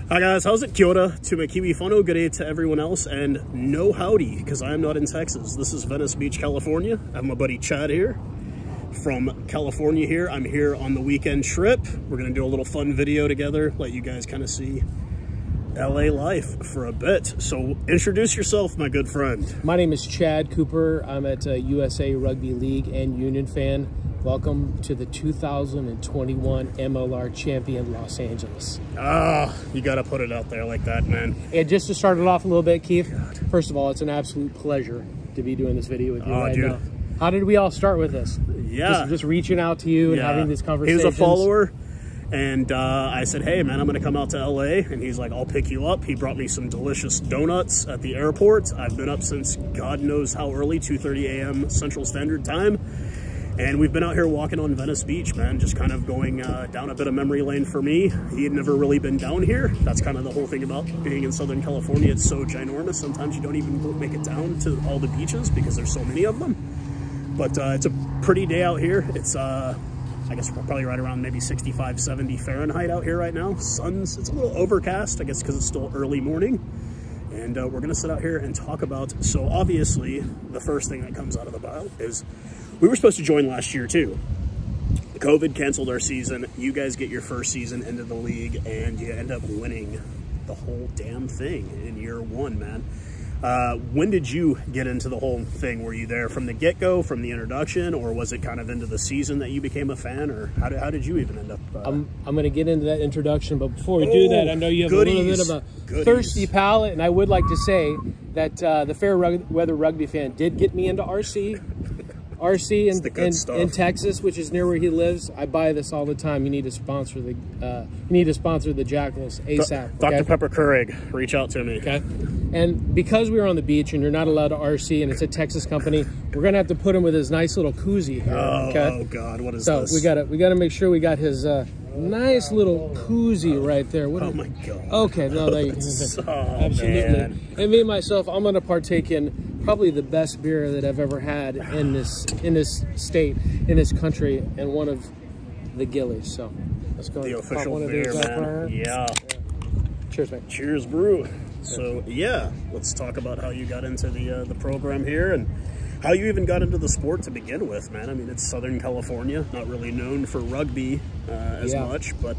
Hi guys, how's it? Kia ora to my Kiwi whānau, good day to everyone else, and no howdy, because I am not in Texas. This is Venice Beach, California. I have my buddy Chad here from California here. I'm here on the weekend trip. We're going to do a little fun video together, let you guys kind of see LA life for a bit. So introduce yourself, my good friend. My name is Chad Cooper. I'm at USA Rugby League and Union fan. Welcome to the 2021 MLR champion Los Angeles. You got to put it out there like that, man. And just to start it off a little bit, Keith, first of all, it's an absolute pleasure to be doing this video with you right now. How did we all start with this? Yeah. Just reaching out to you and having these conversations. He was a follower, and I said, hey, man, I'm going to come out to LA. And he's like, I'll pick you up. He brought me some delicious donuts at the airport. I've been up since God knows how early, 2:30 a.m. Central Standard Time. And we've been out here walking on Venice Beach, man, just kind of going down a bit of memory lane for me. He had never really been down here. That's kind of the whole thing about being in Southern California. It's so ginormous. Sometimes you don't even make it down to all the beaches because there's so many of them. But it's a pretty day out here. It's, I guess we're probably right around maybe 65, 70 Fahrenheit out here right now. It's a little overcast, I guess, because it's still early morning. And we're going to sit out here and talk about, so obviously, the first thing that comes out of the bio is we were supposed to join last year too. COVID canceled our season. You guys get your first season into the league and you end up winning the whole damn thing in year one, man. When did you get into the whole thing? Were you there from the get-go, from the introduction, or was it kind of into the season that you became a fan, or how did you even end up? I'm going to get into that introduction, but before we do that, I know you have a little bit of a thirsty palate, and I would like to say that the Fair Weather Rugby Fan did get me into RC in Texas, which is near where he lives. I buy this all the time. You need to sponsor the Jackals ASAP. Dr. Pepper Keurig, reach out to me. Okay. And because we were on the beach and you're not allowed to RC and it's a Texas company, we're gonna have to put him with his nice little koozie here. Oh God, what is this? So we gotta make sure we got his nice little koozie right there. Oh my God. Okay, no, there you go. Absolutely. Man. And me myself, I'm gonna partake in probably the best beer that I've ever had in this state, in this country, and one of the Gillies. So let's go. The official beer, man. Yeah. Cheers, man. Cheers, brew. So yeah, let's talk about how you got into the program here and how you even got into the sport to begin with, man. I mean, it's Southern California, not really known for rugby as much, but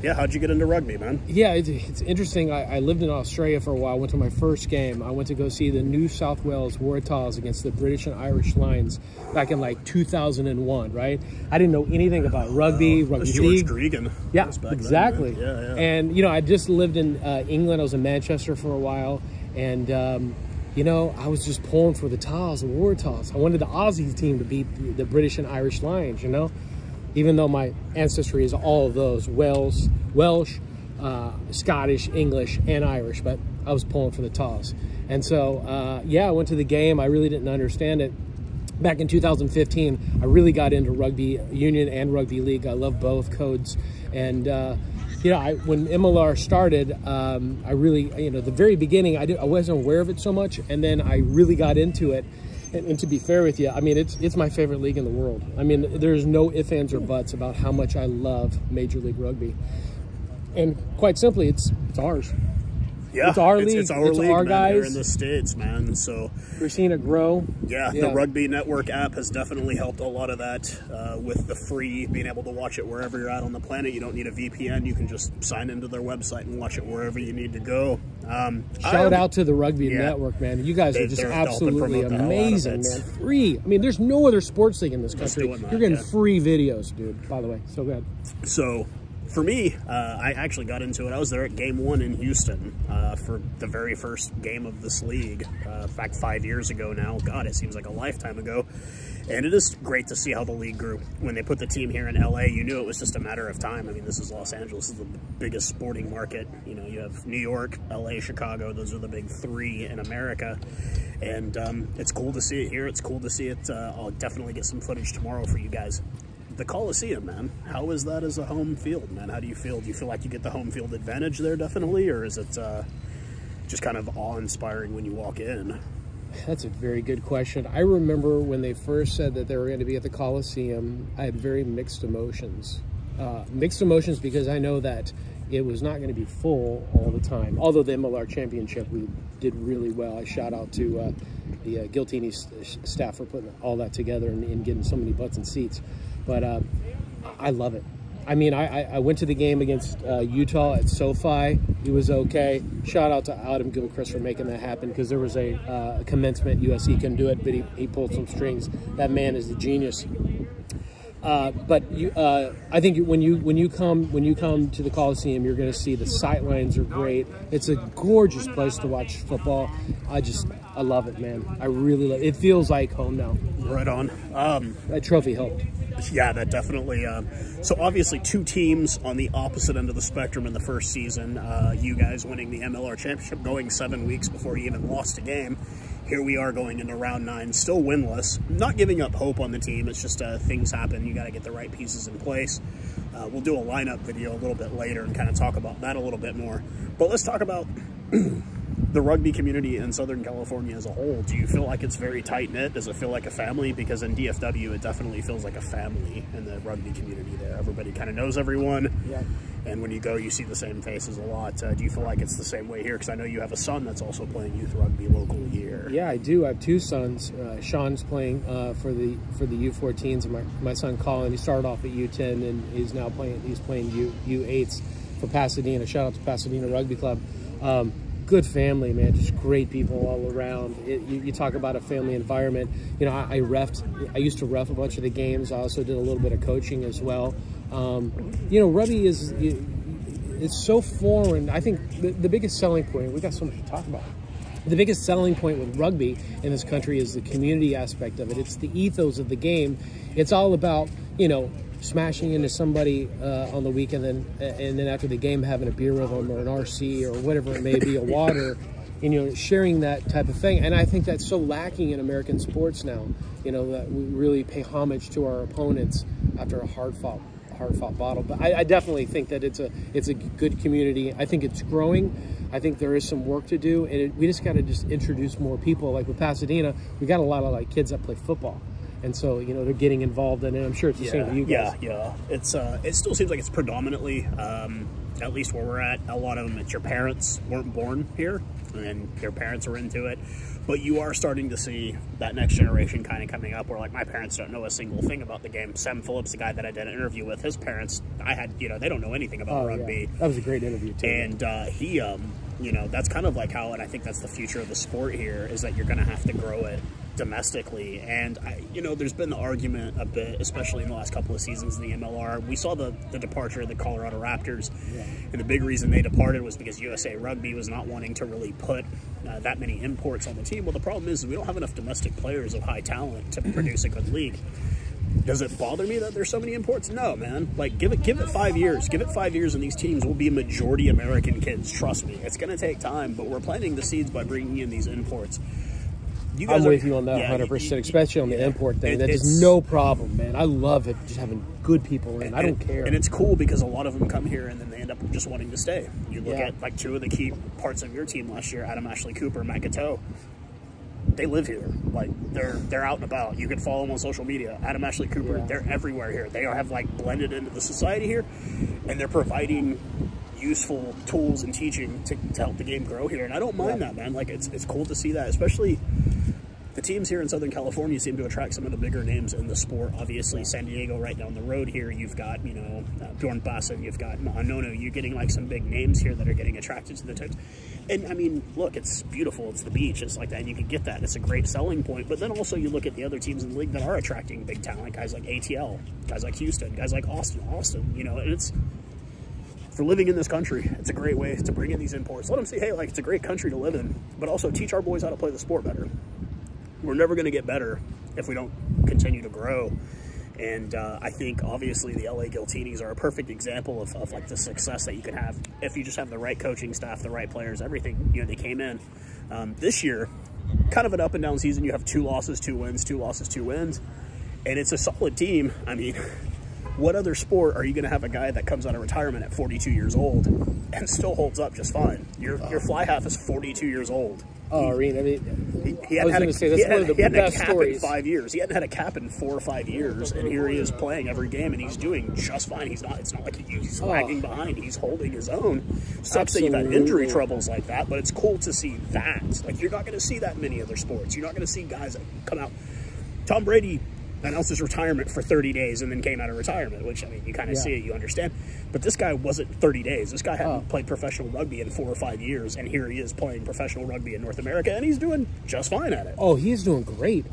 yeah, how'd you get into rugby, man? Yeah, it's interesting. I lived in Australia for a while. Went to my first game. I went to go see the New South Wales Waratahs against the British and Irish Lions back in like 2001, right? I didn't know anything about rugby league. George Gregan. Yeah, exactly. Then, yeah. And, you know, I just lived in England. I was in Manchester for a while. And, you know, I was just pulling for the Tars, the Waratahs. I wanted the Aussie team to beat the British and Irish Lions, you know? Even though my ancestry is all of those, Welsh, Scottish, English, and Irish, but I was pulling for the Tars. And so, yeah, I went to the game. I really didn't understand it. Back in 2015, I really got into rugby union and rugby league. I love both codes. And, you know, when MLR started, I really, you know, the very beginning, I wasn't aware of it so much. And then I really got into it. And to be fair with you, I mean, it's my favorite league in the world. I mean, there's no ifs, ands, or buts about how much I love Major League Rugby. And quite simply, it's ours. Yeah, it's our league. It's our league, our guys. Here in the States, man. So we're seeing it grow. Yeah, the Rugby Network app has definitely helped a lot of that with the free, being able to watch it wherever you're at on the planet. You don't need a VPN. You can just sign into their website and watch it wherever you need to go. Shout out to the Rugby Network, man. You guys are just absolutely amazing, man. Free. I mean, there's no other sports league in this country. You're getting free videos, dude, by the way. So good. So for me, I actually got into it. I was there at game one in Houston for the very first game of this league, back 5 years ago now. God, it seems like a lifetime ago. And it is great to see how the league grew. When they put the team here in LA, you knew it was just a matter of time. I mean, this is Los Angeles. This is the biggest sporting market. You know, you have New York, LA, Chicago. Those are the big three in America. And it's cool to see it here. It's cool to see it. I'll definitely get some footage tomorrow for you guys. The Coliseum, man. How is that as a home field, man? How do you feel? Do you feel like you get the home field advantage there, definitely? Or is it just kind of awe-inspiring when you walk in? That's a very good question. I remember when they first said that they were going to be at the Coliseum, I had very mixed emotions. Mixed emotions because I know that, it was not going to be full all the time. Although the MLR championship, we did really well. I shout out to the Giltinis staff for putting all that together and getting so many butts and seats. But I love it. I mean, I went to the game against Utah at SoFi. It was okay. Shout out to Adam Gilchrist for making that happen, because there was a commencement. USC couldn't do it, but he pulled some strings. That man is a genius. But I think when you come to the Coliseum, you're going to see the sightlines are great. It's a gorgeous place to watch football. I love it, man. I really love it. It feels like home now. Right on. That trophy helped. Yeah, that definitely. So obviously 2 teams on the opposite end of the spectrum in the first season. You guys winning the MLR championship, going 7 weeks before you even lost a game. Here we are going into round 9, still winless. Not giving up hope on the team. It's just things happen. You got to get the right pieces in place. We'll do a lineup video a little bit later and kind of talk about that a little bit more. But let's talk about the rugby community in Southern California as a whole. Do you feel like it's very tight-knit? Does it feel like a family? Because in DFW, it definitely feels like a family in the rugby community there. Everybody kind of knows everyone. Yeah. And when you go, you see the same faces a lot. Do you feel like it's the same way here? Because I know you have a son that's also playing youth rugby locally here. Yeah, I do. I have 2 sons. Sean's playing for the U14s, and my son Colin. He started off at U10, and he's now playing U8s for Pasadena. Shout out to Pasadena Rugby Club. Good family, man. Just great people all around. You talk about a family environment. You know, I used to ref a bunch of the games. I also did a little bit of coaching as well. You know, rugby it's so foreign. I think the biggest selling point, we got so much to talk about. The biggest selling point with rugby in this country is the community aspect of it. It's the ethos of the game. It's all about, you know, smashing into somebody on the weekend, and then after the game having a beer with them, or an RC, or whatever it may be, a water, you know, sharing that type of thing. And I think that's so lacking in American sports now, you know, that we really pay homage to our opponents after a hard-fought battle. But I definitely think that it's a good community. I think it's growing. I think there is some work to do, and we just got to just introduce more people. Like with Pasadena, we got a lot of like kids that play football. And so, you know, they're getting involved in it. I'm sure it's the same for you guys. Yeah. It's it still seems like it's predominantly, at least where we're at, a lot of them, it's your parents weren't born here, and their parents are into it. But you are starting to see that next generation kind of coming up, where like my parents don't know a single thing about the game. Sam Phillips, the guy that I did an interview with, his parents, they don't know anything about rugby. Yeah. That was a great interview too. And he, you know, that's kind of like how, and I think that's the future of the sport here, is that you're going to have to grow it domestically. And you know, there's been the argument a bit, especially in the last couple of seasons in the MLR. We saw the departure of the Colorado Raptors, and the big reason they departed was because USA Rugby was not wanting to really put that many imports on the team. Well, the problem is we don't have enough domestic players of high talent to produce a good league. Does it bother me that there's so many imports? No, man. Like, give it 5 years. Give it 5 years, and these teams will be majority American kids. Trust me. It's going to take time, but we're planting the seeds by bringing in these imports. I'm with you on that 100%, especially on the import thing. That is no problem, man. I love it, just having good people in. I don't care. And it's cool because a lot of them come here and then they end up just wanting to stay. You look at like 2 of the key parts of your team last year, Adam Ashley Cooper, Matt Gateau. They live here. Like, they're out and about. You can follow them on social media. Adam Ashley Cooper, they're everywhere here. They have like blended into the society here, and they're providing useful tools and teaching to help the game grow here. And I don't mind that, man. Like, it's cool to see that, especially the teams here in Southern California seem to attract some of the bigger names in the sport. Obviously, San Diego right down the road here, you've got, you know, Bjorn Bassen, you've got Ma'anono. You're getting like some big names here that are getting attracted to the types. And I mean, look, it's beautiful. It's the beach. It's like that. And you can get that. It's a great selling point. But then also you look at the other teams in the league that are attracting big talent, guys like ATL, guys like Houston, guys like Austin, you know, and it's, for living in this country, it's a great way to bring in these imports. Let them see, hey, like, it's a great country to live in, but also teach our boys how to play the sport better. We're never going to get better if we don't continue to grow. And I think, obviously, the LA Giltinis are a perfect example of like the success that you can have if you just have the right coaching staff, the right players, everything. You know, they came in. This year, kind of an up and down season. You have 2 losses, 2 wins, 2 losses, 2 wins. And it's a solid team. I mean, what other sport are you going to have a guy that comes out of retirement at 42 years old and still holds up just fine? Your fly half is 42 years old. Oh, Irene, I mean, he I was going to say, that's one of the best stories. In 5 years. He hadn't had a cap in 4 or 5 years, and here he is playing every game, and he's doing just fine. It's not like he's lagging behind. He's holding his own. Sucks that you've had injury troubles like that, but it's cool to see that. Like, you're not going to see that in many other sports. You're not going to see guys that come out. Tom Brady announced his retirement for 30 days and then came out of retirement, which, I mean, you kind of see it, you understand. But this guy wasn't 30 days. This guy hadn't played professional rugby in 4 or 5 years, and here he is playing professional rugby in North America, and he's doing just fine at it. Oh, he's doing great.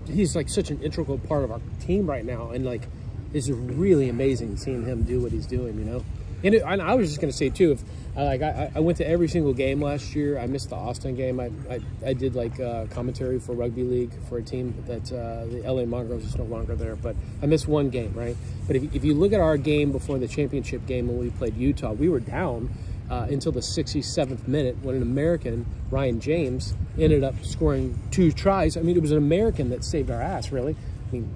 He's like such an integral part of our team right now, and like, it's really amazing seeing him do what he's doing, you know? And I was just going to say, too, if I went to every single game last year. I missed the Austin game. I did, like, commentary for Rugby League for a team that the LA Mongrels is no longer there. But I missed one game, right? But if you look at our game before the championship game when we played Utah, we were down until the 67th minute when an American, Ryan James, ended up scoring 2 tries. I mean, it was an American that saved our ass, really. I mean,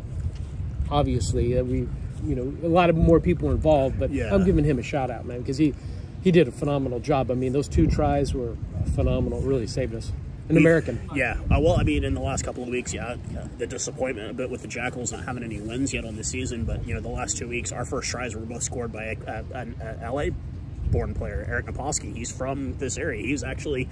obviously, you know, a lot of more people were involved, but I'm giving him a shout out, man, because he did a phenomenal job. I mean, those 2 tries were phenomenal. Really saved us. An American. Yeah. Well, I mean, in the last couple of weeks, the disappointment a bit with the Jackals not having any wins yet on the season, but, you know, the last 2 weeks, our first tries were both scored by an LA-born player, Eric Naposki. He's from this area. He's actually,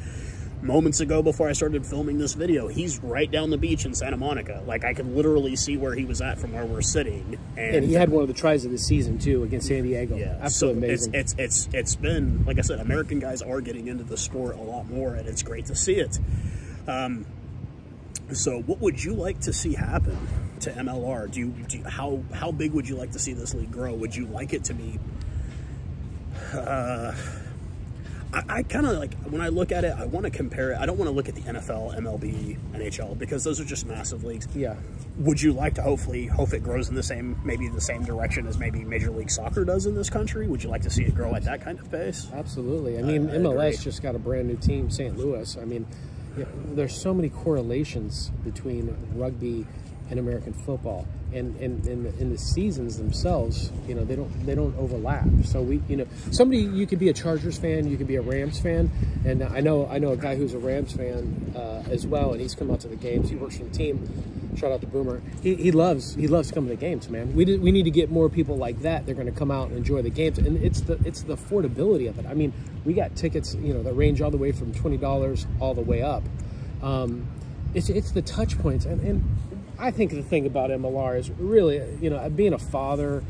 moments ago before I started filming this video, he's right down the beach in Santa Monica. Like, I can literally see where he was at from where we're sitting. And he had one of the tries of the season, too, against San Diego. Yeah, absolutely so amazing. It's been, like I said, American guys are getting into the sport a lot more, and it's great to see it. So what would you like to see happen to MLR? How big would you like to see this league grow? Would you like it to be... I kind of like, when I look at it, I want to compare it. I don't want to look at the NFL, MLB, NHL, because those are just massive leagues. Yeah. Would you like to hope it grows in the same direction as maybe Major League Soccer does in this country? Would you like to see it grow at that kind of pace? Absolutely. I mean, MLS just got a brand new team, St. Louis. I mean, there's so many correlations between rugby and American football, and in the seasons themselves, you know, they don't overlap. So you could be a Chargers fan, you could be a Rams fan, and I know a guy who's a Rams fan as well, and he's come out to the games. He works for the team. Shout out to Boomer. He loves coming to games, man. We need to get more people like that. They're going to come out and enjoy the games, and it's the affordability of it. I mean, we got tickets, you know, that range all the way from $20 all the way up. It's the touch points, and I think the thing about MLR is really, you know, being a father.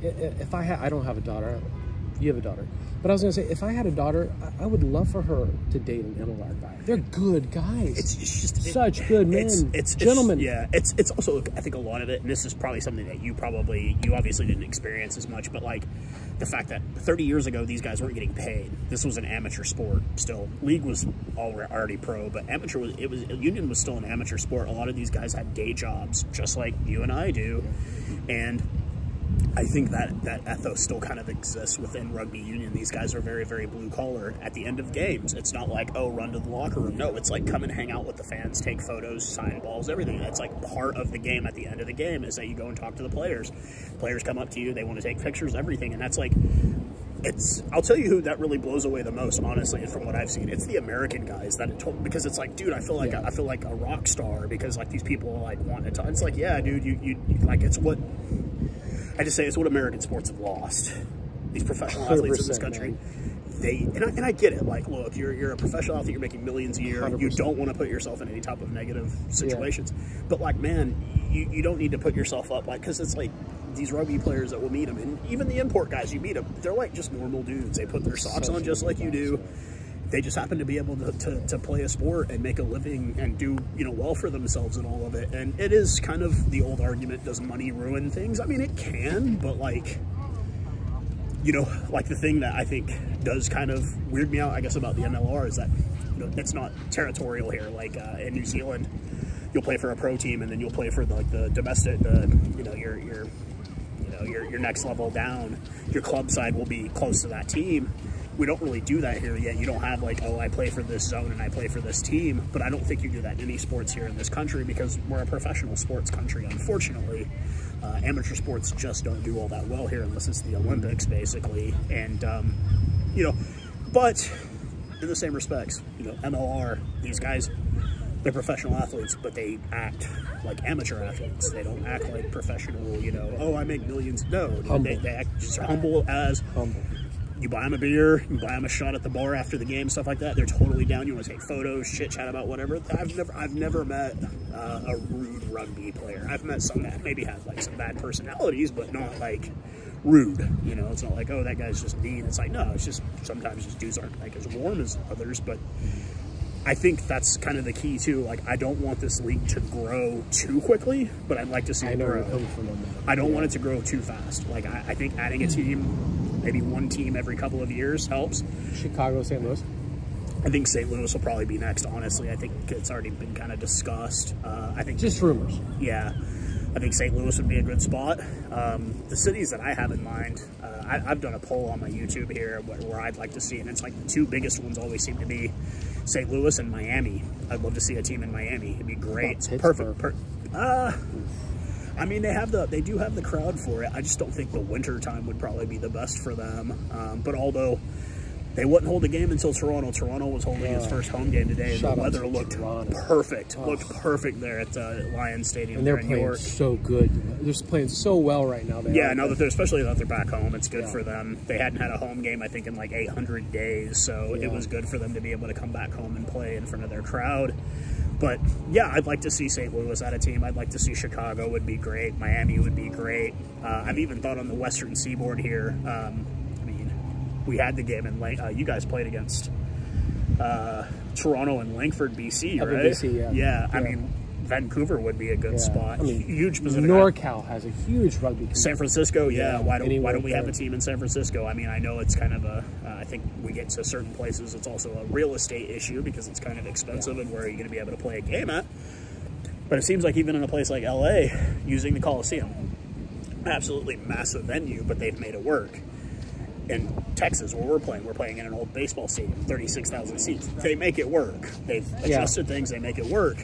If I don't have a daughter, you have a daughter, but I was going to say, if I had a daughter, I would love for her to date an MLR guy. They're good guys. It's just such good men, gentlemen. It's also, I think, a lot of it, and this is probably something that you obviously didn't experience as much, but like the fact that 30 years ago these guys weren't getting paid. This was an amateur sport still. League was already pro, but union was still an amateur sport. A lot of these guys had day jobs, just like you and I do, and I think that ethos still kind of exists within rugby union. These guys are very, very blue collar at the end of games. It's not like, oh, run to the locker room. No, it's like come and hang out with the fans, take photos, sign balls, everything. That's like part of the game at the end of the game, is that you go and talk to the players. Players come up to you, they want to take pictures, everything. And that's like, I'll tell you who that really blows away the most, honestly, and from what I've seen, it's the American guys because it's like, dude, I feel like a rock star because like these people like want to. It's like, yeah, dude, you like, it's what. I just say it's what American sports have lost. These professional athletes in this country, and I get it. Like, look, you're a professional athlete. You're making millions a year. 100%. You don't want to put yourself in any type of negative situations. Yeah. But like, man, you don't need to put yourself up, like, because it's like these rugby players that will meet them, and even the import guys you meet them, they're like just normal dudes. They put their socks on just like you do. They just happen to be able to play a sport and make a living and do, you know, well for themselves and all of it. And it is kind of the old argument, does money ruin things? I mean, it can, but like, you know, like the thing that I think does kind of weird me out, I guess, about the MLR is that, you know, it's not territorial here. Like in New Zealand, you'll play for a pro team and then you'll play for the domestic, your next level down. Your club side will be close to that team. We don't really do that here yet. You don't have like, oh, I play for this zone and I play for this team. But I don't think you do that in any sports here in this country because we're a professional sports country, unfortunately. Amateur sports just don't do all that well here unless it's the Olympics, basically. And, you know, but in the same respects. You know, MLR, these guys, they're professional athletes, but they act like amateur athletes. They don't act like professional, you know, oh, I make millions. No, they act just humble as humble. You buy them a beer, you buy them a shot at the bar after the game, stuff like that. They're totally down. You want to take photos, chit chat about whatever. I've never met a rude rugby player. I've met some that maybe have like some bad personalities, but not like rude. You know, it's not like, oh, that guy's just mean. It's like, no, it's just sometimes just dudes aren't like as warm as others. But I think that's kind of the key too. Like, I don't want this league to grow too quickly, but I'd like to see it grow. I don't want it to grow too fast. Like, I think adding a team, maybe one team every couple of years helps. Chicago, St. Louis. I think St. Louis will probably be next, honestly. I think it's already been kind of discussed. I think just rumors. Yeah. I think St. Louis would be a good spot. The cities that I have in mind, I've done a poll on my YouTube here where I'd like to see, and it's like the two biggest ones always seem to be St. Louis and Miami. I'd love to see a team in Miami. It'd be great. It's perfect. I mean, they do have the crowd for it. I just don't think the winter time would probably be the best for them. But although they wouldn't hold a game until Toronto. Toronto was holding its first home game today, and the weather looked perfect. Looked perfect there at Lions Stadium. And they're in playing York. so good. They're playing so well right now. Now that especially that they're back home, it's good for them. They hadn't had a home game, I think, in like 800 days, so it was good for them to be able to come back home and play in front of their crowd. But yeah, I'd like to see St. Louis add a team. I'd like to see Chicago would be great. Miami would be great. I've even thought on the Western Seaboard here. We had the game in you guys played against Toronto and Langford, BC, right? BC, yeah. I mean, Vancouver would be a good spot. I mean, huge position. NorCal has a huge rugby community. San Francisco, why don't we have a team in San Francisco? I mean, I know it's kind of I think we get to certain places, it's also a real estate issue because it's kind of expensive and where are you going to be able to play a game at? But it seems like even in a place like LA, using the Coliseum, absolutely massive venue, but they've made it work. In Texas, where we're playing in an old baseball stadium, 36,000 seats. They make it work. They've adjusted things, they make it work.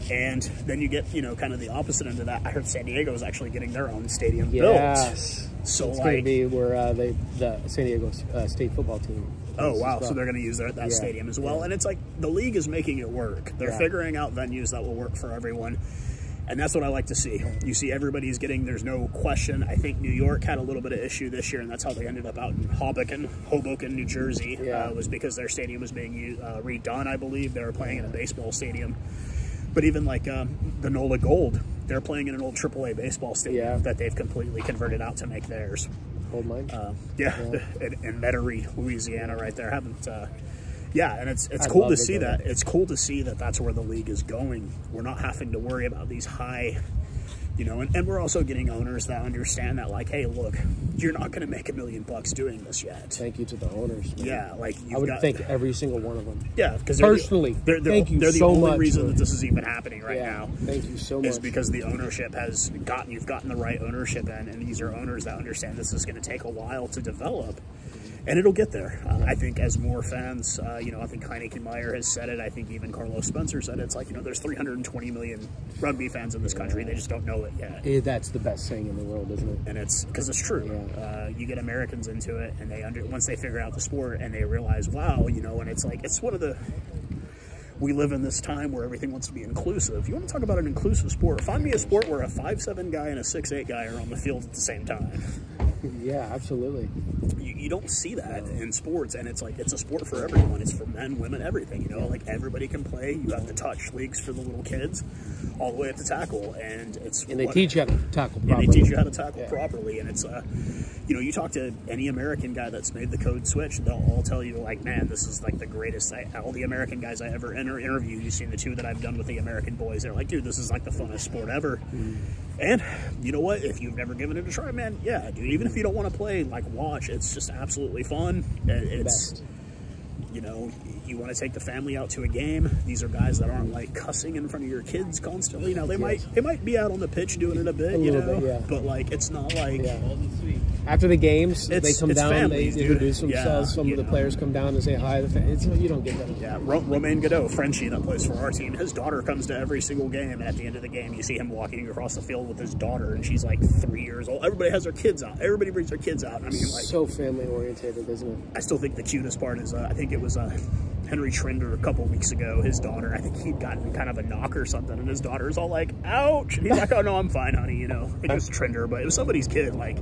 And then you get, kind of the opposite end of that. I heard San Diego is actually getting their own stadium built. So it's going to be where the San Diego State football team. Oh, wow. So they're going to use that stadium as well. And it's like the league is making it work. They're figuring out venues that will work for everyone. And that's what I like to see. You see everybody's getting, there's no question. I think New York had a little bit of issue this year, and that's how they ended up out in Hoboken, New Jersey, was because their stadium was being redone, I believe. They were playing in a baseball stadium. But even like the NOLA Gold, they're playing in an old AAA baseball stadium that they've completely converted out to make theirs. Gold Mine? In Metairie, Louisiana, right there. And it's cool to see that. It's cool to see that that's where the league is going. We're not having to worry about these high, and we're also getting owners that understand that, like, hey, look, you're not going to make $1 million doing this yet. Thank you to the owners. Man. Yeah, like I would thank every single one of them. Yeah, because personally, they're the only reason that this is even happening right now. Thank you so much. Is because the ownership you've gotten the right ownership in, and these are owners that understand this is going to take a while to develop. And it'll get there. I think as more fans, I think Heineken Meyer has said it. I think even Carlos Spencer said it. It's like, there's 320 million rugby fans in this country. They just don't know it yet. That's the best saying in the world, isn't it? And it's because it's true. You get Americans into it, and once they figure out the sport and they realize, wow, and it's like, it's one of the, we live in this time where everything wants to be inclusive. You want to talk about an inclusive sport? Find me a sport where a 5'7" guy and a 6'8" guy are on the field at the same time. Yeah, absolutely. You don't see that in sports, and it's like, it's a sport for everyone. It's for men, women, everything, like everybody can play. You have the touch leagues for the little kids all the way up to tackle, and they teach you how to tackle properly. And they teach you how to tackle properly, and it's you talk to any American guy that's made the code switch, they'll all tell you, like, man, this is like the greatest. All the American guys I ever interviewed, you've seen the two that I've done with the American boys, they're like, dude, this is like the funnest sport ever. And you know what? If you've never given it a try, man, yeah, dude, even if you don't want to play, like, watch. It's just absolutely fun. It's, you want to take the family out to a game. These are guys that aren't, like, cussing in front of your kids constantly. Now, they might be out on the pitch doing it a bit, but, like, it's not like... After the games, they come down, families, they introduce themselves. Yeah, some of the players come down and say hi. You don't get that. Yeah, Romain Godot, Frenchie, that plays for our team, his daughter comes to every single game, and at the end of the game, you see him walking across the field with his daughter, and she's like 3 years old. Everybody has their kids out. Everybody brings their kids out. I mean, like, so family-oriented, isn't it? I still think the cutest part is, I think it was Henry Trinder a couple weeks ago, his daughter, I think he'd gotten kind of a knock or something, and his daughter's all like, ouch, and he's like, oh, no, I'm fine, honey, you know. I think it was Trinder, but it was somebody's kid, like,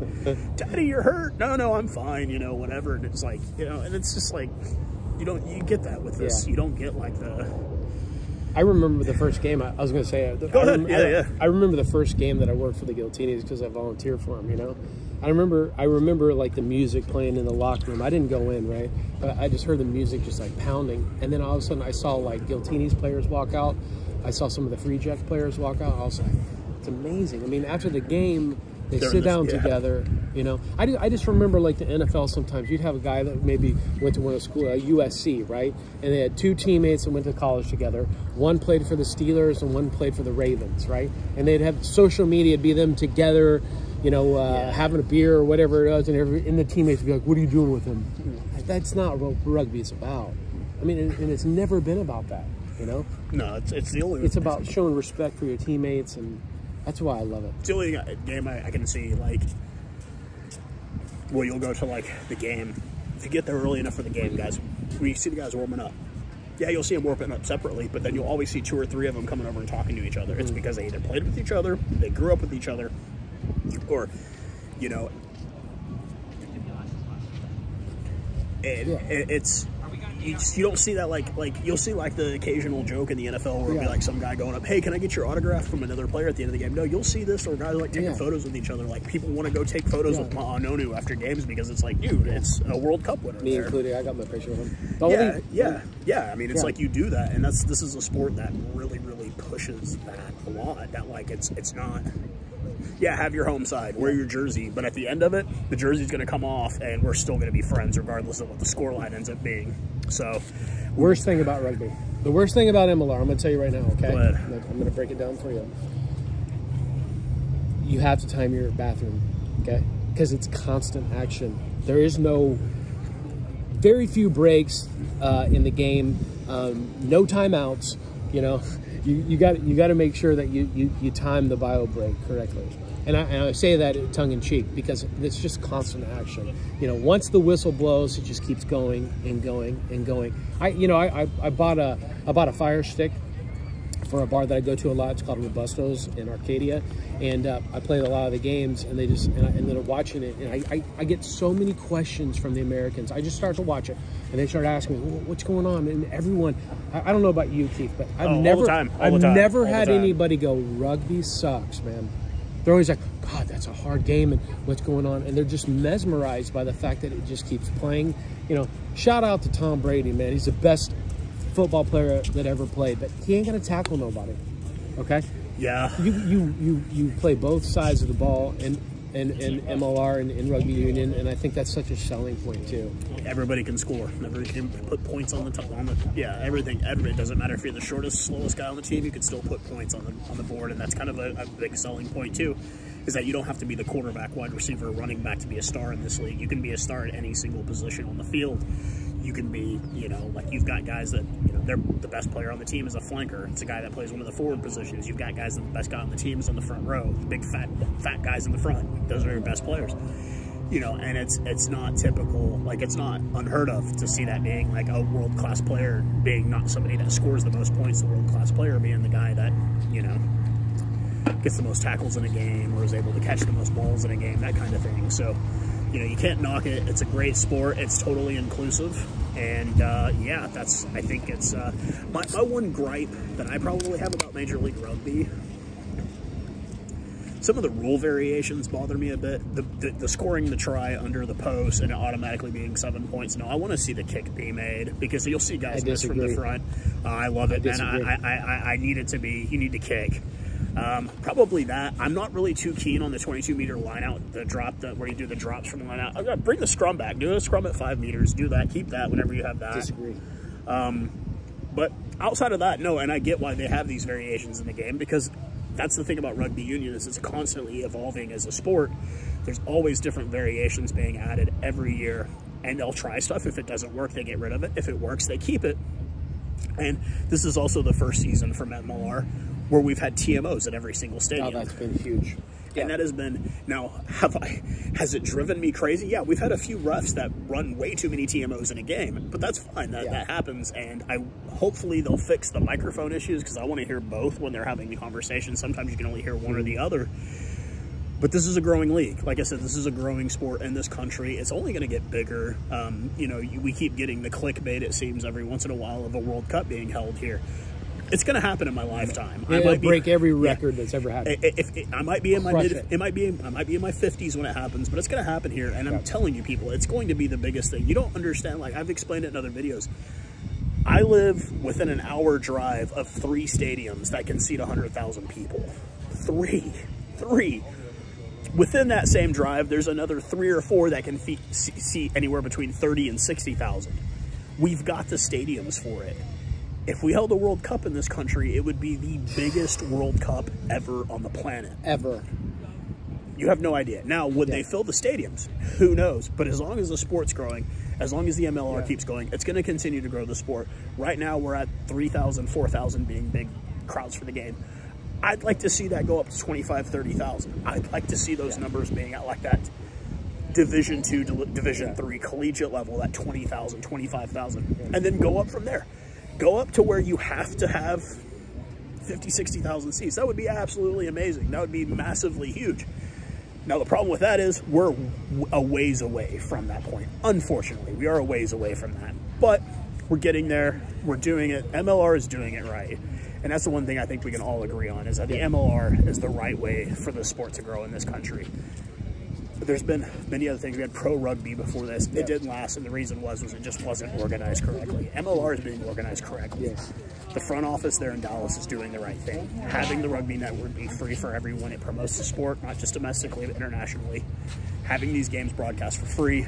Daddy, you're hurt. No, I'm fine, you know, whatever. And it's like, you know, and it's just like, you get that with this. Yeah. You don't get like the... I remember the first game, I was going to say, I remember the first game that I worked for the Giltinis because I volunteered for them, you know. I remember like the music playing in the locker room. I didn't go in, right? But I just heard the music just like pounding. And then all of a sudden I saw like Giltinis players walk out. I saw some of the Free Jack players walk out. I was like, it's amazing. I mean, after the game, they sit down together, you know. I just remember like the NFL sometimes. You'd have a guy that maybe went to one of school, USC, right? And they had two teammates that went to college together. One played for the Steelers and one played for the Ravens, right? And they'd have social media be them together, you know, having a beer or whatever it is, and the teammates would be like, what are you doing with him? That's not what rugby is about. I mean, and it's never been about that, you know? No, it's the only... It's about showing respect for your teammates, and that's why I love it. It's the only game I can see, like, well, you'll go to, like, the game. If you get there early enough for the game, guys, when you see the guys warming up, yeah, you'll see them warming up separately, but then you'll always see 2 or 3 of them coming over and talking to each other. It's because they either played with each other, they grew up with each other, or, you know, it's... You don't see that, like you'll see like the occasional joke in the NFL where it'll be like some guy going up, hey, can I get your autograph from another player at the end of the game? No, you'll see this, or guys like taking photos with each other. Like, people want to go take photos with Ma'anonu after games because it's like, dude, it's a World Cup winner. Me included, I got my picture of him. Yeah. I mean, it's like you do that, and this is a sport that really, really pushes that a lot. That, like, it's not... Yeah, have your home side, wear your jersey, but at the end of it, the jersey's going to come off, and we're still going to be friends regardless of what the scoreline ends up being. So, worst thing about rugby, the worst thing about MLR, I'm going to tell you right now, okay? Go ahead. I'm going to break it down for you. You have to time your bathroom, okay? Because it's constant action. There is very few breaks in the game, no timeouts, you know. You got to make sure that you time the bio break correctly, and I say that tongue in cheek because it's just constant action. You know, once the whistle blows, it just keeps going and going and going. I bought a fire stick for a bar that I go to a lot. It's called Robusto's in Arcadia, and I played a lot of the games, and and they're watching it, and I get so many questions from the Americans. I just start to watch it, and they start asking me, what's going on? And everyone, I don't know about you, Keith, but I've never had anybody go, rugby sucks, man. They're always like, God, that's a hard game, and what's going on? And they're just mesmerized by the fact that it just keeps playing. You know, shout out to Tom Brady, man. He's the best football player that ever played, but he ain't gonna tackle nobody. Okay? Yeah. You play both sides of the ball in MLR and in rugby union, and I think that's such a selling point too. Everybody can score. Everybody can put points on the top. Everything. It doesn't matter if you're the shortest, slowest guy on the team. You can still put points on the board, and that's kind of a big selling point too. Is that you don't have to be the quarterback, wide receiver, running back to be a star in this league. You can be a star at any single position on the field. You can be, you know, like you've got guys that, you know, they're the best player on the team is a flanker. It's a guy that plays one of the forward positions. You've got guys that the best guy on the team is on the front row. The big fat guys in the front. Those are your best players. You know, and it's not typical, like it's not unheard of to see that being like a world-class player being not somebody that scores the most points, the world-class player being the guy that, you know, gets the most tackles in a game or is able to catch the most balls in a game, that kind of thing. So, you know, you can't knock it. It's a great sport. It's totally inclusive. And, yeah, I think it's, my one gripe that I probably have about Major League Rugby, some of the rule variations bother me a bit. The scoring the try under the post and it automatically being 7 points. No, I want to see the kick be made because you'll see guys miss from the front. I love it, man. I need it to be, you need to kick. Probably that. I'm not really too keen on the 22-meter line out, the drop where you do the drops from the line out. Bring the scrum back. Do a scrum at 5 meters. Do that. Keep that whenever you have that. Disagree. But outside of that, no, and I get why they have these variations in the game because that's the thing about rugby union, is it's constantly evolving as a sport. There's always different variations being added every year, and they'll try stuff. If it doesn't work, they get rid of it. If it works, they keep it. And this is also the first season from MLR where we've had TMOs at every single stadium. Oh, that's been huge. And that has been, now, has it driven me crazy? Yeah, we've had a few refs that run way too many TMOs in a game, but that's fine. That happens, and hopefully they'll fix the microphone issues, because I want to hear both when they're having the conversation. Sometimes you can only hear one or the other. But this is a growing league. Like I said, this is a growing sport in this country. It's only going to get bigger. You know, we keep getting the clickbait, it seems, every once in a while of a World Cup being held here. It's going to happen in my lifetime. I might break every record that's ever happened. I might be in my I might be in my 50s when it happens, but it's going to happen here. And I'm telling you, people, it's going to be the biggest thing. You don't understand. Like, I've explained it in other videos. I live within an hour drive of 3 stadiums that can seat 100,000 people. Three. Within that same drive, there's another 3 or 4 that can seat anywhere between 30 and 60,000. We've got the stadiums for it. If we held a World Cup in this country, it would be the biggest World Cup ever on the planet. Ever. You have no idea. Now, would they fill the stadiums? Who knows? But as long as the sport's growing, as long as the MLR keeps going, it's going to continue to grow the sport. Right now, we're at 3,000, 4,000 being big crowds for the game. I'd like to see that go up to 25, 30,000. I'd like to see those numbers being at like that Division II, Division III collegiate level, that 20,000, 25,000, and then go up from there. Go up to where you have to have 50, 60,000 seats. That would be absolutely amazing. That would be massively huge. Now, the problem with that is we're a ways away from that point. Unfortunately, we are a ways away from that. But we're getting there. We're doing it. MLR is doing it right. And that's the one thing I think we can all agree on, is that the MLR is the right way for the sport to grow in this country. But there's been many other things. We had pro rugby before this. It didn't last, and the reason was it just wasn't organized correctly. MLR is being organized correctly. Yes. The front office there in Dallas is doing the right thing. Having the rugby network be free for everyone, it promotes the sport, not just domestically, but internationally. Having these games broadcast for free,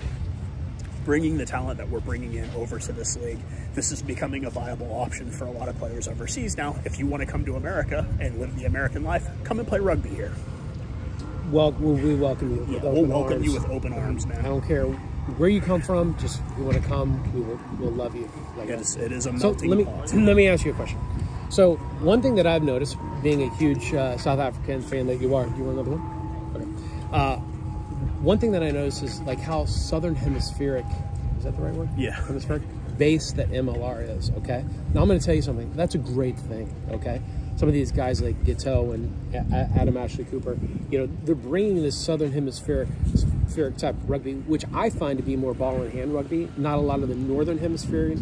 bringing the talent that we're bringing in over to this league. This is becoming a viable option for a lot of players overseas now. If you want to come to America and live the American life, come and play rugby here. Well, we welcome you. Yeah, we'll welcome you with open arms, man. I don't care where you come from. Just you want to come, we'll love you. Like it is a melting pot. Let me ask you a question. So one thing that I've noticed, being a huge South African fan that you want another one? Okay. One thing that I noticed is like how Southern Hemispheric, is that the right word? Yeah. Hemispheric base that MLR is, okay? Now I'm going to tell you something. That's a great thing, okay? Some of these guys like Giteau and Adam Ashley Cooper, you know, they're bringing this Southern Hemispheric type of rugby, which I find to be more ball in hand rugby, not a lot of the Northern Hemispheric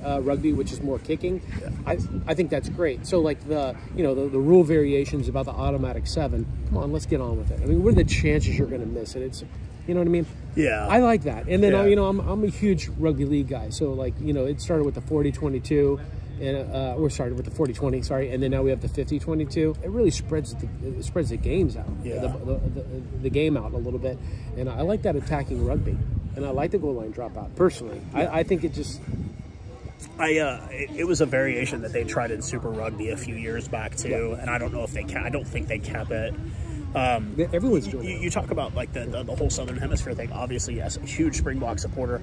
rugby, which is more kicking. Yeah. I think that's great. So like the rule variations about the automatic 7, come on, let's get on with it. I mean, what are the chances you're going to miss it? It's, you know what I mean? Yeah. I like that. And then, you know, I'm a huge rugby league guy. So like, you know, it started with the 40-22. And or started with the 40-20, sorry, and then now we have the 50-22. It really spreads the games out, the game out a little bit, and I like that attacking rugby, and I like the goal line dropout personally. I think it just. It was a variation that they tried in Super Rugby a few years back too, and I don't know if they I don't think they kept it. Everyone's doing it. You talk about like the whole Southern Hemisphere thing. Obviously, yes, a huge Springbok supporter.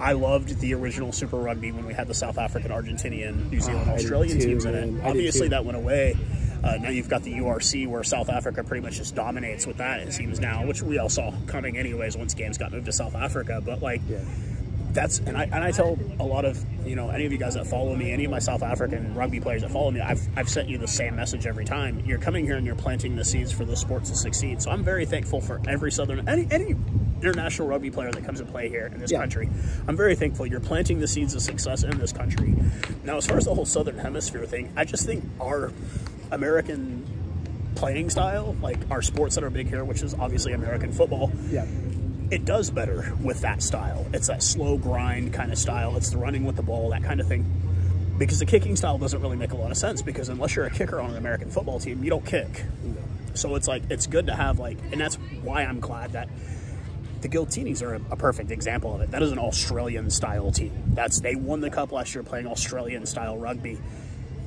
I loved the original Super Rugby when we had the South African, Argentinian, New Zealand, Australian teams in it. Obviously, that went away. Now you've got the URC, where South Africa pretty much just dominates with that, it seems now, which we all saw coming anyways once games got moved to South Africa. But like, that's and I tell a lot of, you know, any of you guys that follow me, any of my South African rugby players that follow me, I've sent you the same message every time. You're coming here and you're planting the seeds for the sport to succeed. So I'm very thankful for every any international rugby player that comes and play here in this country. I'm very thankful you're planting the seeds of success in this country. Now, as far as the whole Southern Hemisphere thing, I just think our American playing style, like our sports that are big here, which is obviously American football, it does better with that style. It's that slow grind kind of style. It's the running with the ball, that kind of thing. Because the kicking style doesn't really make a lot of sense, because unless you're a kicker on an American football team, you don't kick. So it's like, it's good to have like, and that's why I'm glad that the Giltinis are a perfect example of it. That is an Australian style team. They won the cup last year playing Australian style rugby,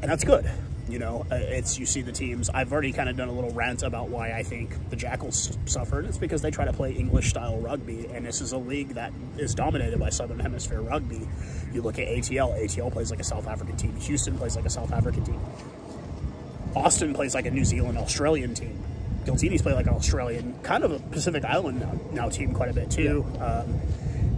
and that's good. You know, you see the teams. I've already kind of done a little rant about why I think the Jackals suffered. It's because they try to play English-style rugby, and this is a league that is dominated by Southern Hemisphere rugby. You look at ATL. ATL plays like a South African team. Houston plays like a South African team. Austin plays like a New Zealand, Australian team. Giltinis play like an Australian, kind of a Pacific Island now team quite a bit too. Yeah.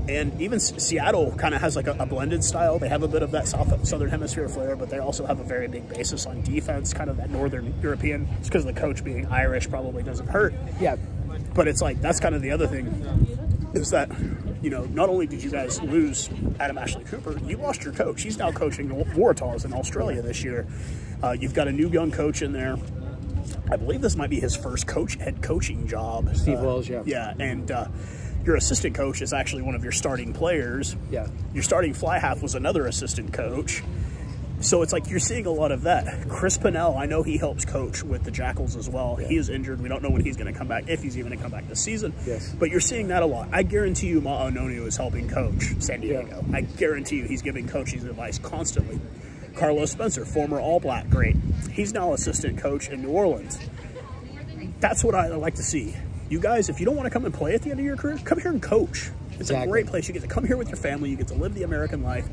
And even Seattle kind of has like a blended style. They have a bit of that Southern Hemisphere flair, but they also have a very big basis on defense, kind of that Northern European. It's because the coach being Irish probably doesn't hurt. Yeah. But it's like, that's kind of the other thing, is that, you know, not only did you guys lose Adam Ashley Cooper, you lost your coach. He's now coaching the Waratahs in Australia this year. You've got a new young coach in there. I believe this might be his first head coaching job. Steve Wells, yeah. Yeah, and your assistant coach is actually one of your starting players. Yeah. Your starting fly half was another assistant coach. So it's like you're seeing a lot of that. Chris Pennell, I know he helps coach with the Jackals as well. Yeah. He is injured. We don't know when he's going to come back, if he's even going to come back this season. Yes. But you're seeing that a lot. I guarantee you Ma'anonu is helping coach San Diego. Yeah. I guarantee you he's giving coaching advice constantly. Carlos Spencer, former All Black, great. He's now assistant coach in New Orleans. That's what I like to see. You guys, if you don't want to come and play at the end of your career, come here and coach. It's a great place. You get to come here with your family. You get to live the American life,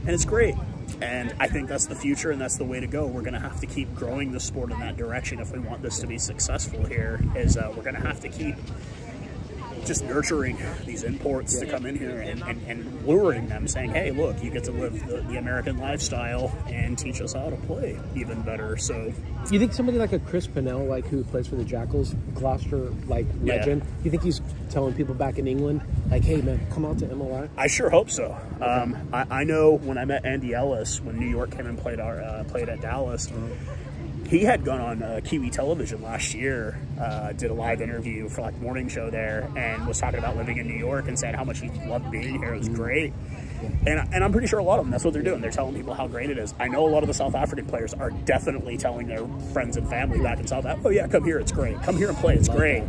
and it's great. And I think that's the future, and that's the way to go. We're going to have to keep growing the sport in that direction if we want this to be successful here. We're going to have to keep just nurturing these imports to come in here and luring them, saying, hey, look, you get to live the American lifestyle and teach us how to play even better. So you think somebody like a Chris Pennell, like who plays for the Jackals, Gloucester legend, you think he's telling people back in England, like, hey man, come out to MLI? I sure hope so. Okay. I know when I met Andy Ellis when New York came and played at Dallas, he had gone on Kiwi television last year, did a live interview for like morning show there, and was talking about living in New York and saying how much he loved being here. It was great. And I'm pretty sure a lot of them, that's what they're doing. They're telling people how great it is. I know a lot of the South African players are definitely telling their friends and family back in South Africa, oh yeah, come here, it's great. Come here and play, it's great.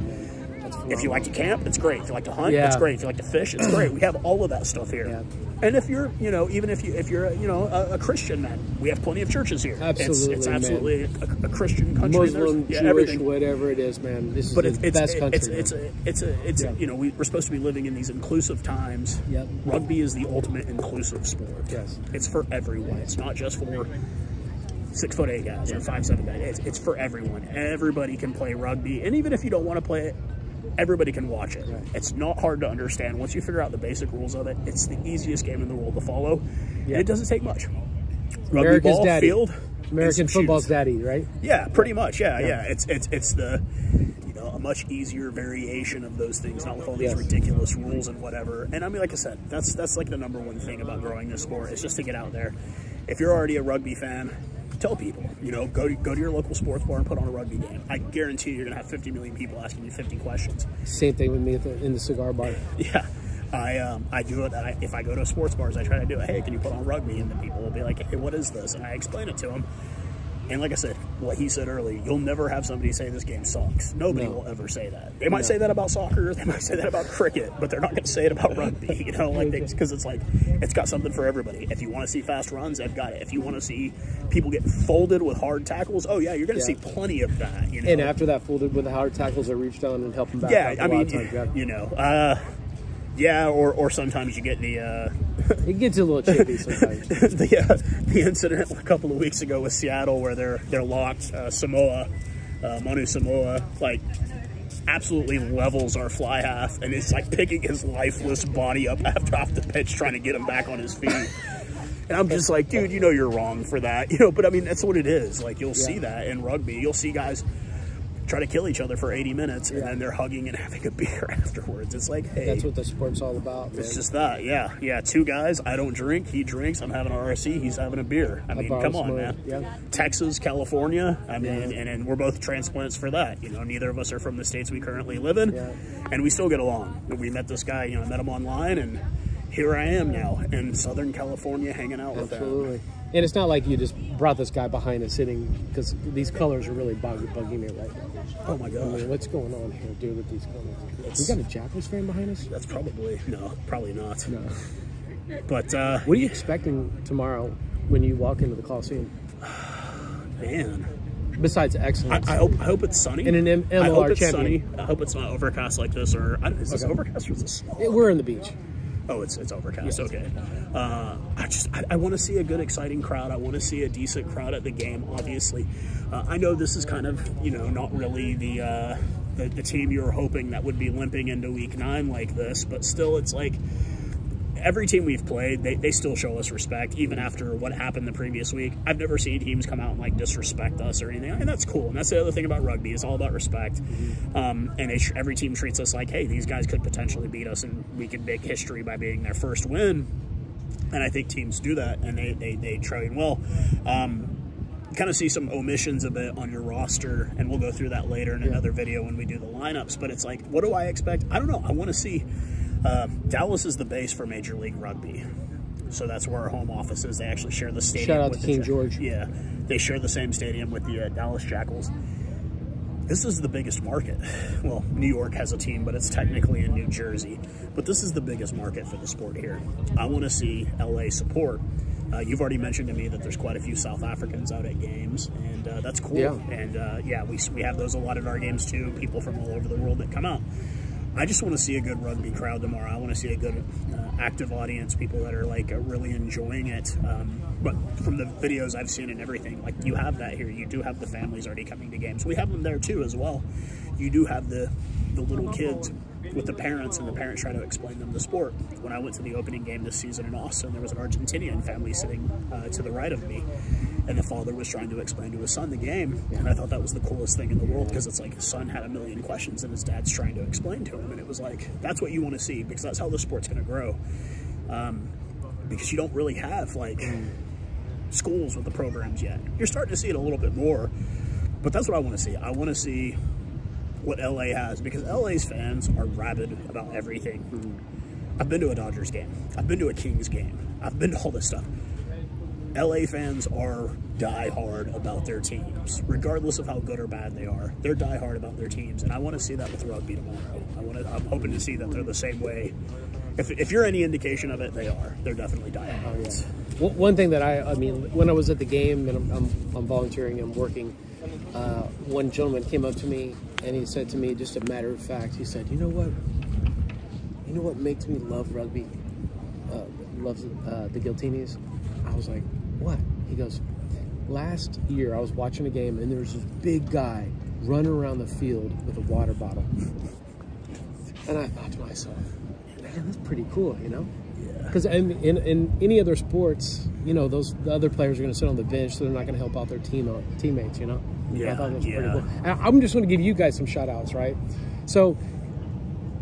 If you like to camp, it's great. If you like to hunt, it's great. If you like to fish, it's great. We have all of that stuff here. Yeah. And if you're, you know, even if you're, you know, a Christian man, we have plenty of churches here. Absolutely, it's absolutely a Christian country. Muslim, Jewish, everything. Whatever it is, man. This is the best country. It's you know, we're supposed to be living in these inclusive times. Yep. Rugby is the ultimate inclusive sport. Yes. It's for everyone. It's not just for 6'8" guys or 5'7" guys. It's for everyone. Everybody can play rugby, and even if you don't want to play it, everybody can watch it. Right. It's not hard to understand. Once you figure out the basic rules of it, it's the easiest game in the world to follow. Yeah. And it doesn't take much. Rugby ball, daddy. Field, American football's daddy, right? Yeah, pretty much. Yeah. It's the, you know, a much easier variation of those things, not with all these ridiculous rules and whatever. And I mean, like I said, that's like the number one thing about growing this sport is just to get out there. If you're already a rugby fan, tell people, you know, go to your local sports bar and put on a rugby game. I guarantee you're going to have 50 million people asking you 50 questions. Same thing with me in the cigar bar. Yeah. I do it. If I go to sports bars, I try to do it. Hey, can you put on rugby? And the people will be like, hey, what is this? And I explain it to them. And like I said, what he said earlier, you'll never have somebody say this game sucks. Nobody will ever say that. They might say that about soccer, they might say that about cricket, but they're not going to say it about rugby, you know, like because it's like, it's got something for everybody. If you want to see fast runs, they've got it. If you want to see people get folded with hard tackles, oh yeah, you're going to see plenty of that, you know. And after that folded with the hard tackles, I reach down and help them back. Yeah, I mean, you know, yeah, or sometimes you get the it gets a little chippy sometimes. the incident a couple of weeks ago with Seattle where they're locked. Manu Samoa, like, absolutely levels our fly half, and it's like picking his lifeless body up off the pitch, trying to get him back on his feet. And I'm just like, dude, you know you're wrong for that, you know. But I mean, that's what it is. Like, you'll see that in rugby. You'll see guys try to kill each other for 80 minutes, and then they're hugging and having a beer afterwards. It's like, hey, that's what the sport's all about, man. It's just that. Yeah, two guys, I don't drink, he drinks, I'm having an RSC, he's having a beer. I mean, come on, man. Texas, California, I mean, and we're both transplants for that, you know. Neither of us are from the states we currently live in, and we still get along. We met this guy, you know, I met him online, and here I am now in Southern California hanging out with him. Absolutely. And it's not like you just brought this guy behind us sitting, because these colors are really bugging me right now. Oh my God. I mean, what's going on here, dude, with these colors? We got a Jackals fan behind us? That's probably not. No. But what are you expecting tomorrow when you walk into the Coliseum? Man. Besides excellence. I hope it's sunny. And an MLR I hope it's champion. sunny. I hope it's not overcast like this. Or is this overcast or is this small? We're in the beach. Oh, it's overcast. Yes. Okay. I want to see a good, exciting crowd. I want to see a decent crowd at the game. Obviously, I know this is kind of not really the team you were hoping that would be limping into week 9 like this, but still, it's like every team we've played, they still show us respect, even after what happened the previous week. I've never seen teams come out and like disrespect us or anything, and that's cool. And that's the other thing about rugby, it's all about respect. And every team treats us like, hey, these guys could potentially beat us, and we could make history by being their first win. And I think teams do that, and they train well. Kind of see some omissions a bit on your roster, and we'll go through that later in another video when we do the lineups. But it's like, what do I expect? I don't know. I want to see. Dallas is the base for Major League Rugby, so that's where our home office is. They actually share the stadium. Shout out with to King George. Yeah, they share the same stadium with the Dallas Jackals. This is the biggest market. Well, New York has a team, but it's technically in New Jersey. But this is the biggest market for the sport here. I want to see LA support. You've already mentioned to me that there's quite a few South Africans out at games, and that's cool. Yeah. And yeah, we have those a lot at our games too, people from all over the world that come out. I just want to see a good rugby crowd tomorrow. I want to see a good active audience, people that are like really enjoying it. But from the videos I've seen and everything, like you have that here. You do have the families already coming to games. We have them there too as well. You do have the little kids with the parents, and the parents try to explain them the sport. When I went to the opening game this season in Austin, there was an Argentinian family sitting to the right of me, and the father was trying to explain to his son the game, and I thought that was the coolest thing in the world, because it's like his son had a million questions and his dad's trying to explain to him, and it was like, that's what you want to see, because that's how the sport's going to grow. Because you don't really have like schools with the programs yet. You're starting to see it a little bit more, but that's what I want to see. I want to see what LA has, because LA's fans are rabid about everything. I've been to a Dodgers game. I've been to a Kings game. I've been to all this stuff. LA fans are diehard about their teams, regardless of how good or bad they are. They're diehard about their teams, and I want to see that with rugby tomorrow. I'm hoping to see that they're the same way. If you're any indication of it, they are. They're definitely diehard. Well, one thing that I mean, when I was at the game and I'm volunteering, I'm working, one gentleman came up to me and he said to me, just a matter of fact, he said, you know what makes me love rugby, loves the Giltinis? I was like, what? He goes, last year I was watching a game and there was this big guy running around the field with a water bottle. And I thought to myself, man, that's pretty cool, you know? Because in any other sports, you know, the other players are going to sit on the bench, so they're not going to help out their teammates, you know? Yeah, I thought that was pretty cool. And I'm just going to give you guys some shout-outs, right? So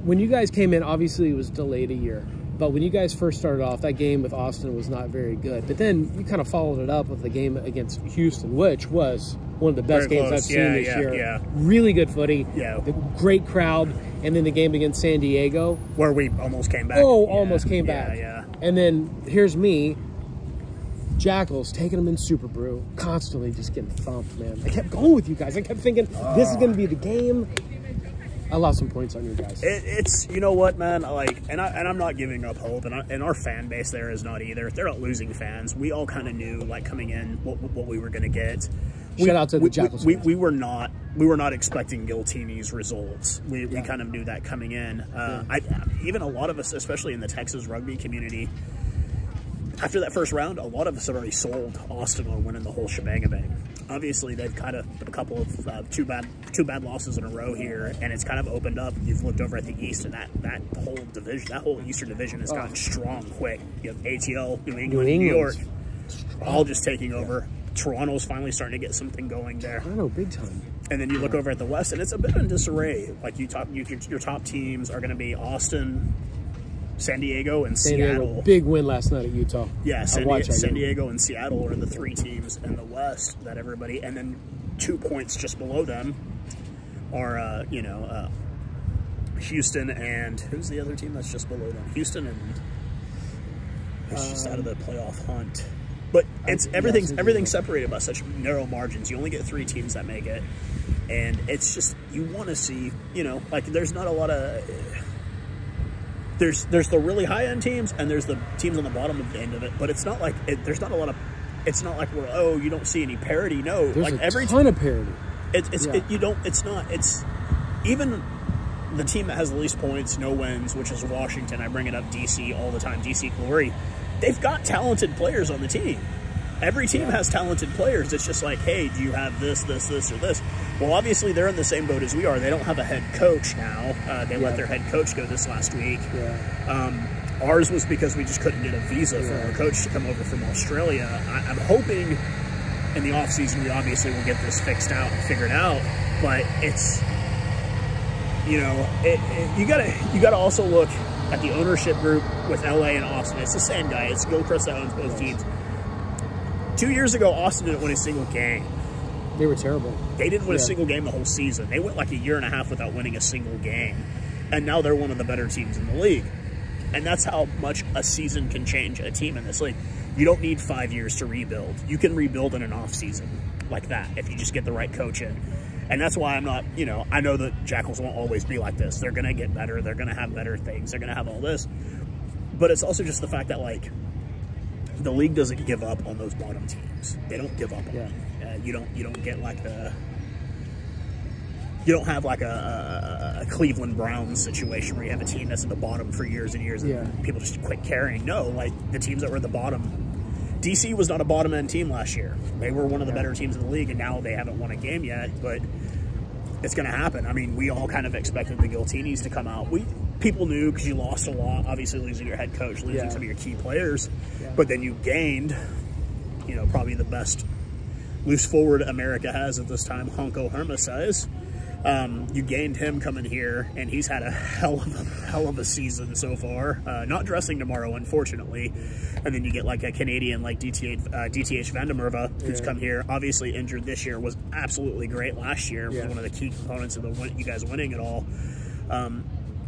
when you guys came in, obviously it was delayed a year. But when you guys first started off, that game with Austin was not very good. But then you kind of followed it up with the game against Houston, which was one of the best games I've seen this year. Yeah. Really good footy. Yeah. Great crowd. And then the game against San Diego, where we almost came back. Oh, almost came back. Yeah. And then here's me, Jackals, taking them in Super Brew, constantly just getting thumped, man. I kept going with you guys. I kept thinking, this is going to be the game. I lost some points on you guys. It's you know what, man, like, and I'm not giving up hope, and our fan base there is not either. They're not losing fans. We all kind of knew, like, coming in what we were going to get. Shout out to the Jackals. We were not expecting Giltinis results. We kind of knew that coming in. Even a lot of us, especially in the Texas rugby community, after that first round, a lot of us had already sold Austin on winning the whole shebang-a-bang. Obviously, they've kind of a couple of two bad losses in a row here, and it's kind of opened up. You've looked over at the East, and that whole division, that whole Eastern division has gotten strong quick. You have ATL, New England, New York, all just taking over. Toronto's finally starting to get something going there. I know, big time. And then you look over at the West, and it's a bit in disarray. Like your top teams are going to be Austin, San Diego, and Seattle. Big win last night at Utah. Yeah, San Diego and Seattle are the three teams in the West that everybody, and then 2 points just below them are, Houston and, who's the other team that's just below them? Houston and, it's just out of the playoff hunt. But it's everything's separated by such narrow margins. You only get 3 teams that make it, and it's just, you want to see, like, there's not a lot of, there's the really high end teams, and there's the teams on the bottom of the end of it. But it's not like there's not a lot of it's not like you don't see any parity. No, there's like a ton of parity. It's even the team that has the least points, no wins, which is Washington. I bring it up, DC all the time, DC Glory. They've got talented players on the team. Every team has talented players. It's just like, hey, do you have this, or this? Well, obviously, they're in the same boat as we are. They don't have a head coach now. They let their head coach go this last week. Ours was because we just couldn't get a visa for our coach to come over from Australia. I'm hoping in the offseason we obviously will get this fixed out and figured out. But it's, you gotta also look at the ownership group with LA and Austin. It's the same guy. It's Gilchrist that owns both teams. 2 years ago, Austin didn't win a single game. They were terrible. They didn't win a single game the whole season. They went like a year and a half without winning a single game. And now they're one of the better teams in the league. And that's how much a season can change a team in this league. You don't need 5 years to rebuild. You can rebuild in an off season like that if you just get the right coach in. And that's why I'm not, I know that Jackals won't always be like this. They're going to get better. They're going to have better things. They're going to have all this. But it's also just the fact that, like, the league doesn't give up on those bottom teams. They don't give up on them. You don't get like you don't have like a Cleveland Browns situation where you have a team that's at the bottom for years and years and people just quit caring. No, like the teams that were at the bottom. DC was not a bottom end team last year. They were one of the better teams in the league, and now they haven't won a game yet, but it's going to happen. I mean, we all kind of expected the Giltinis to come out. People knew because you lost a lot, obviously losing your head coach, losing some of your key players, but then you gained, probably the best loose forward America has at this time, Honko Hermesais. You gained him coming here, and he's had a hell of a season so far. Not dressing tomorrow, unfortunately. And then you get like a Canadian like DTH Van der Merwe, who's come here, obviously injured this year, was absolutely great last year, was one of the key components of you guys winning it all.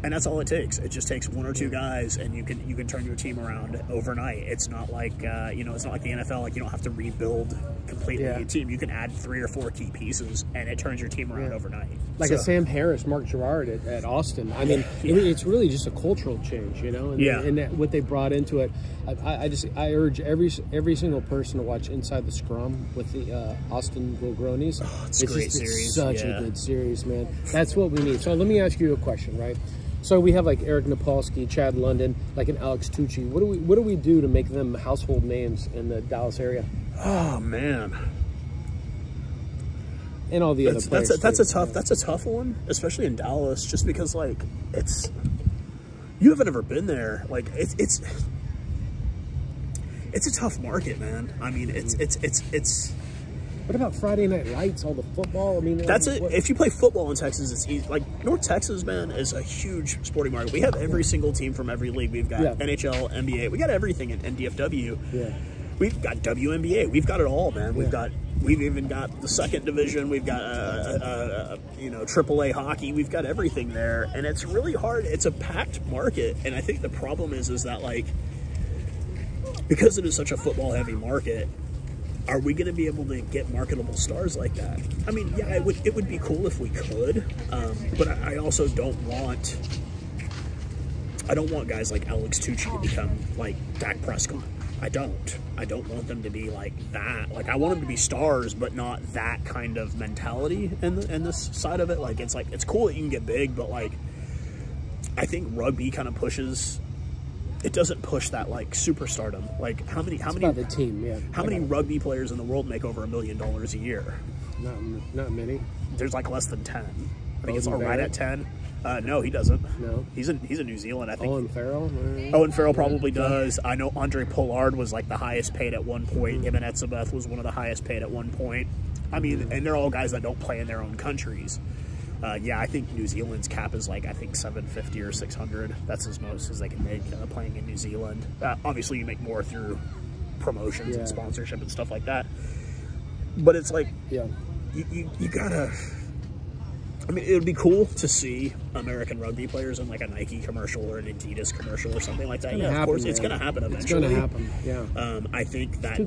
And that's all it takes. It just takes one or two guys, and you can turn your team around overnight. It's not like it's not like the NFL. Like, you don't have to rebuild completely a team. You can add 3 or 4 key pieces, and it turns your team around overnight. Like a Sam Harris, Mark Gerard at Austin. I mean, it's really just a cultural change, and that, what they brought into it. I urge every single person to watch Inside the Scrum with the Austin Giltinis. Oh, it's a great series. It's such a good series, man. That's what we need. So let me ask you a question, right? So we have like Eric Napolsky, Chad London, like an Alex Tucci. What do we do to make them household names in the Dallas area? Oh man, and all the other players. That's a tough one, especially in Dallas, just because like you haven't ever been there. Like it's a tough market, man. I mean, it's. What about Friday Night Lights, all the football? I mean, that's it. If you play football in Texas, it's easy. Like, North Texas, man, is a huge sporting market. We have every single team from every league. We've got NHL, NBA. We got everything in DFW. Yeah. We've got WNBA. We've got it all, man. We've even got the second division. We've got AAA hockey. We've got everything there, and it's really hard. It's a packed market, and I think the problem is that, like, because it is such a football-heavy market, are we going to be able to get marketable stars like that? I mean, yeah, it would be cool if we could, but I also don't want guys like Alex Tucci to become like Dak Prescott. I don't want them to be like that. Like, I want them to be stars, but not that kind of mentality in this side of it. Like, it's cool that you can get big, but like, I think rugby kind of pushes. It doesn't push that like superstardom. Like, how many the team, how many rugby players in the world make over $1 million a year? Not many. There's like less than 10. I think it's all right at 10. No, he doesn't. No, he's in New Zealand, I think. Owen Farrell. Owen Farrell probably does. I know Andre Pollard was like the highest paid at one point. Ibn Etzebeth was one of the highest paid at one point. I mean, and they're all guys that don't play in their own countries. Yeah, I think New Zealand's cap is like, I think 750 or 600. That's as most as they can make playing in New Zealand. Obviously, you make more through promotions and sponsorship and stuff like that. But it's like, you gotta. I mean, it would be cool to see American rugby players in like a Nike commercial or an Adidas commercial or something like that. Yeah, of course, it's going to happen eventually. It's going to happen. Yeah. I think that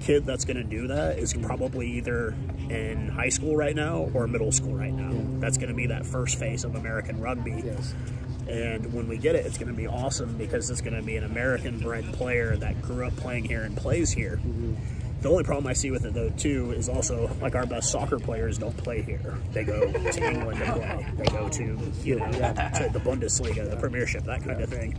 kid that's going to do that is probably either in high school right now or middle school right now. Yeah. That's going to be that first face of American rugby. Yes. And when we get it, it's going to be awesome because it's going to be an American-bred player that grew up playing here and plays here. The only problem I see with it, though, too, is also, like, our best soccer players don't play here. They go to England to play. They go to, you know, to the Bundesliga, the Premiership, that kind of thing.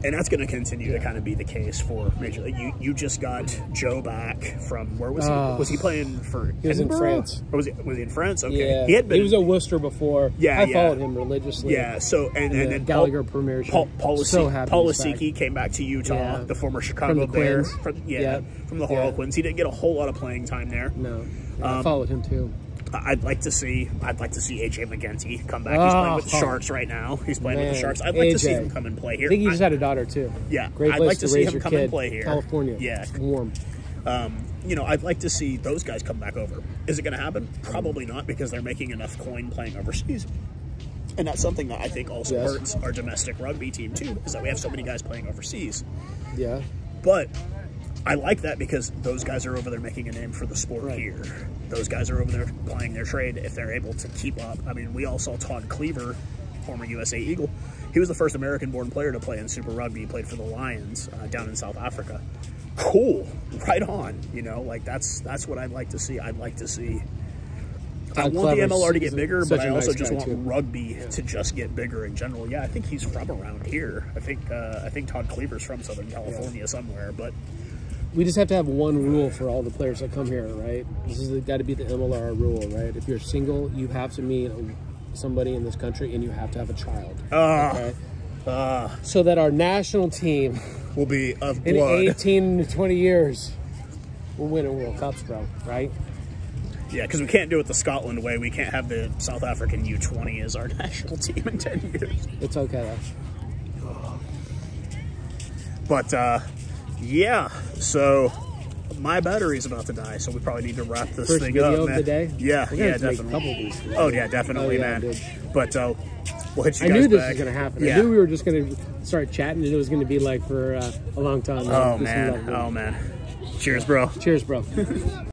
And that's going to continue to kind of be the case for Major League. You just got Joe back from, where was he? Was he playing for He was in France. Or was he in France? Okay. Yeah. He was at Worcester before. Yeah, I followed him religiously. Yeah, so, and then Gallagher Premiership. Paul so Lasicki came back to Utah, the former Chicago Bear. From the Harlequins. He didn't get a whole lot of playing time there. No. I followed him, too. I'd like to see AJ McGinty come back. He's playing with the Sharks right now. He's playing with the Sharks. I'd like to see him come and play here. I think he just had a daughter too. Yeah, great place I'd like to see raise him come and play here. California. Yeah, it's warm. You know, I'd like to see those guys come back over. Is it going to happen? Probably not, because they're making enough coin playing overseas. And that's something that I think also hurts our domestic rugby team too, is that we have so many guys playing overseas. Yeah, but I like that because those guys are over there making a name for the sport here. Those guys are over there playing their trade if they're able to keep up. I mean, we all saw Todd Cleaver, former USA Eagle. He was the first American-born player to play in Super Rugby. He played for the Lions down in South Africa. Cool. Right on. You know, like, that's what I'd like to see. I'd like to see... I want the MLR to get bigger, but I also just want rugby to just get bigger in general. Yeah, I think he's from around here. I think Todd Cleaver's from Southern California somewhere, but... We just have to have one rule for all the players that come here, right? This has got to be the MLR rule, right? If you're single, you have to meet somebody in this country, and you have to have a child. Okay? So that our national team will be of blood. In 18 to 20 years, we're winning World Cups, bro, right? Yeah, because we can't do it the Scotland way. We can't have the South African U20 as our national team in 10 years. It's okay, though. But, yeah, so my battery's about to die, so we probably need to wrap this thing up, man. Of the day? Yeah, definitely. A couple of these today. Oh, yeah, definitely, man. Dude. But we'll hit you guys back. I knew this was going to happen. I knew we were just going to start chatting, and it was going to be like for a long time. Oh, man. Oh, man. Cheers, bro. Cheers, bro.